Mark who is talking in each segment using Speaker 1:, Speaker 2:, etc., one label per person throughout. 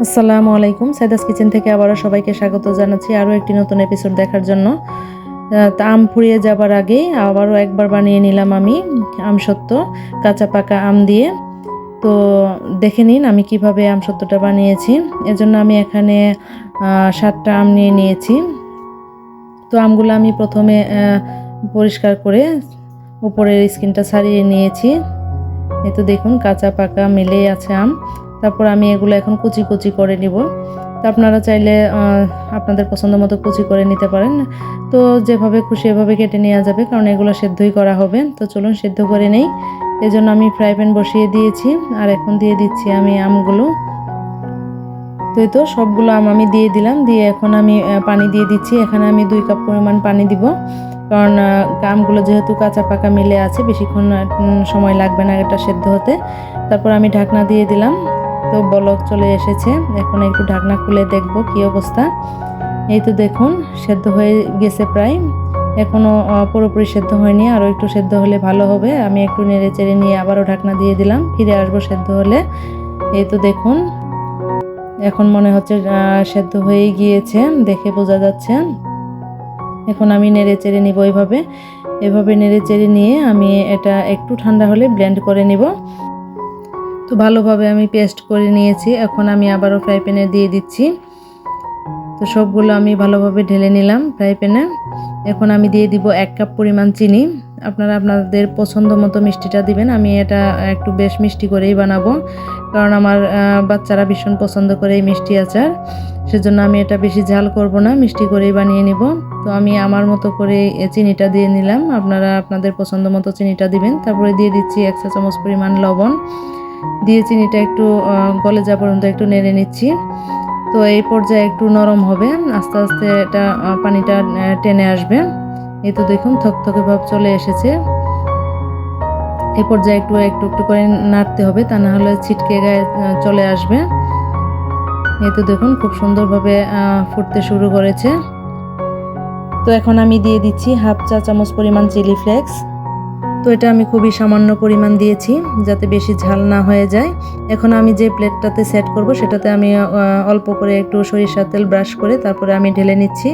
Speaker 1: আসসালামু আলাইকুম। সাইদাস কিচেন থেকে আবারও সবাইকে স্বাগত জানাচ্ছি আরও একটি নতুন এপিসোড দেখার জন্য। আম ফুরিয়ে যাবার আগেই আবারও একবার বানিয়ে নিলাম আমি আমসত্ত্ব, কাঁচা পাকা আম দিয়ে। তো দেখে নিন আমি কিভাবে আমসত্ত্বটা বানিয়েছি। এজন্য আমি এখানে 7টা আম নিয়ে নিয়েছি। তো আমগুলো আমি প্রথমে পরিষ্কার করে উপরের স্কিনটা ছাড়িয়ে নিয়েছি। এই তো দেখুন কাঁচা পাকা মিলেই আছে আম। তারপর আমি এগুলো এখন কুচি কুচি করে নিব। তো আপনারা চাইলে আপনাদের পছন্দ মতো কুচি করে নিতে পারেন। তো যেভাবে খুশি এভাবে কেটে নেওয়া যাবে, কারণ এগুলো সেদ্ধই করা হবে। তো চলুন সেদ্ধ করে নেই। এজন্য আমি ফ্রাই প্যান বসিয়ে দিয়েছি আর এখন দিয়ে দিচ্ছি আমি আমগুলো। তো এই তো সবগুলো আম আমি দিয়ে দিলাম, দিয়ে এখন আমি পানি দিয়ে দিচ্ছি। এখানে আমি 2 কাপ পরিমাণ পানি দিব, কারণ আমগুলো যেহেতু কাঁচা পাকা মিলে আছে, বেশিক্ষণ সময় লাগবে না এটা সেদ্ধ হতে। তারপর আমি ঢাকনা দিয়ে দিলাম। তো বলক চলে এসেছে, এখন একটু ঢাকনা খুলে দেখব কি অবস্থা। এই তো দেখুন সেদ্ধ হয়ে গেছে প্রায়, এখনও পুরোপুরি সেদ্ধ হয়নি, আরও একটু সেদ্ধ হলে ভালো হবে। আমি একটু নেড়ে চেড়ে নিয়ে আবারও ঢাকনা দিয়ে দিলাম, ফিরে আসবো সেদ্ধ হলে। এই তো দেখুন এখন মনে হচ্ছে সেদ্ধ হয়ে গিয়েছে, দেখে বোঝা যাচ্ছে। এখন আমি নেড়ে চেড়ে নিব এভাবে নেড়ে চেড়ে নিয়ে আমি এটা একটু ঠান্ডা হলে ব্লেন্ড করে নিব। তো ভালোভাবে আমি পেস্ট করে নিয়েছি। এখন আমি আবারও ফ্রাই প্যানে দিয়ে দিচ্ছি। তো সবগুলো আমি ভালোভাবে ঢেলে নিলাম ফ্রাই প্যানে। এখন আমি দিয়ে দিব 1 কাপ পরিমাণ চিনি। আপনারা আপনাদের পছন্দ মতো মিষ্টিটা দিবেন। আমি এটা একটু বেশ মিষ্টি করেই বানাবো, কারণ আমার বাচ্চারা ভীষণ পছন্দ করে এই মিষ্টি আচার। সেজন্য আমি এটা বেশি ঝাল করব না, মিষ্টি করেই বানিয়ে নিব। তো আমি আমার মতো করে চিনিটা দিয়ে নিলাম, আপনারা আপনাদের পছন্দ মতো চিনিটা দিবেন। তারপরে দিয়ে দিচ্ছি 1 চা চামচ পরিমাণ লবণ, দিয়ে চিনিটা একটু গলে যাওয়া পর্যন্ত একটু নেড়ে নিচ্ছি। তো এই পর্যায়ে একটু নরম হবে, আস্তে আস্তে এটা পানিটা টেনে আসবে। এই তো দেখুন থকথকে ভাব চলে এসেছে। এই পর্যায়ে একটু একটু একটু করে নাড়তে হবে, তা না হলে ছিটকে গায়ে চলে আসবে। এই তো দেখুন খুব সুন্দরভাবে ফুটতে শুরু করেছে। তো এখন আমি দিয়ে দিচ্ছি 1/2 চা চামচ পরিমাণ চিলি ফ্লেক্স। তো এটা আমি খুবই সামান্য পরিমাণ দিয়েছি, যাতে বেশি ঝাল না হয়ে যায়। এখন আমি যে প্লেটটাতে সেট করব সেটাতে আমি অল্প করে একটু সরিষার তেল ব্রাশ করে তারপরে আমি ঢেলে নিচ্ছি।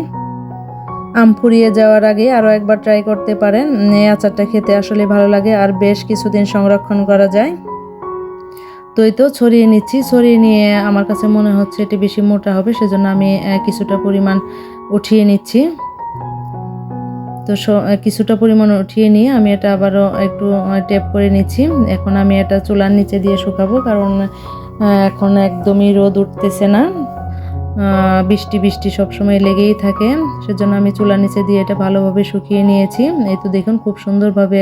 Speaker 1: আম ফুরিয়ে যাওয়ার আগে আরও একবার ট্রাই করতে পারেন, এই আচারটা খেতে আসলে ভালো লাগে আর বেশ কিছুদিন সংরক্ষণ করা যায়। তো এই তো ছড়িয়ে নিচ্ছি, ছড়িয়ে নিয়ে আমার কাছে মনে হচ্ছে এটি বেশি মোটা হবে, সেজন্য আমি কিছুটা পরিমাণ উঠিয়ে নিচ্ছি। তো কিছুটা পরিমাণ উঠিয়ে নিয়ে আমি এটা আবারও একটু টেপ করে নিচ্ছি। এখন আমি এটা চুলার নিচে দিয়ে শুকাবো, কারণ এখন একদমই রোদ উঠতেছে না, বৃষ্টি বৃষ্টি সবসময় লেগেই থাকে। সেজন্য আমি চুলার নিচে দিয়ে এটা ভালোভাবে শুকিয়ে নিয়েছি। এই তো দেখুন খুব সুন্দরভাবে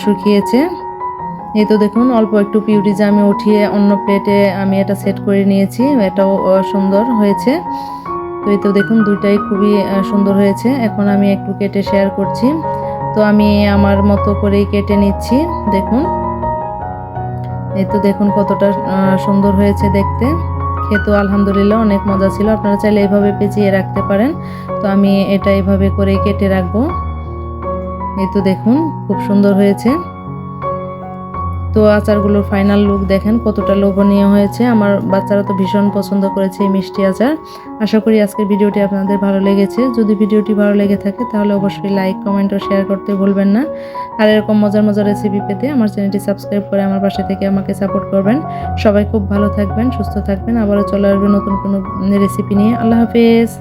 Speaker 1: শুকিয়েছে। এই তো দেখুন অল্প একটু পিউরিজে আমি উঠিয়ে অন্য প্লেটে আমি এটা সেট করে নিয়েছি, এটাও সুন্দর হয়েছে। তো এই তো দেখুন দুইটাই খুবই সুন্দর হয়েছে। এখন আমি একটু কেটে শেয়ার করছি। তো আমি আমার মতো করেই কেটে নিচ্ছি, দেখুন। এই তো দেখুন কতটা সুন্দর হয়েছে দেখতে, খেতেও আলহামদুলিল্লাহ অনেক মজা ছিল। আপনারা চাইলে এইভাবে পেঁচিয়ে রাখতে পারেন। তো আমি এটা এইভাবে করেই কেটে রাখবো। এই তো দেখুন খুব সুন্দর হয়েছে। তো আচারগুলোর ফাইনাল লুক দেখেন কতটা লোভনীয় হয়েছে। আমার বাচ্চারা তো ভীষণ পছন্দ করেছে এই মিষ্টি আচার। আশা করি আজকের ভিডিওটি আপনাদের ভালো লেগেছে। যদি ভিডিওটি ভালো লেগে থাকে তাহলে অবশ্যই লাইক, কমেন্ট ও শেয়ার করতে ভুলবেন না। আর এরকম মজার মজার রেসিপি পেতে আমার চ্যানেলটি সাবস্ক্রাইব করে আমার পাশে থেকে আমাকে সাপোর্ট করবেন। সবাই খুব ভালো থাকবেন, সুস্থ থাকবেন। আবারও চলে আসবে নতুন কোনো রেসিপি নিয়ে। আল্লাহ হাফেজ।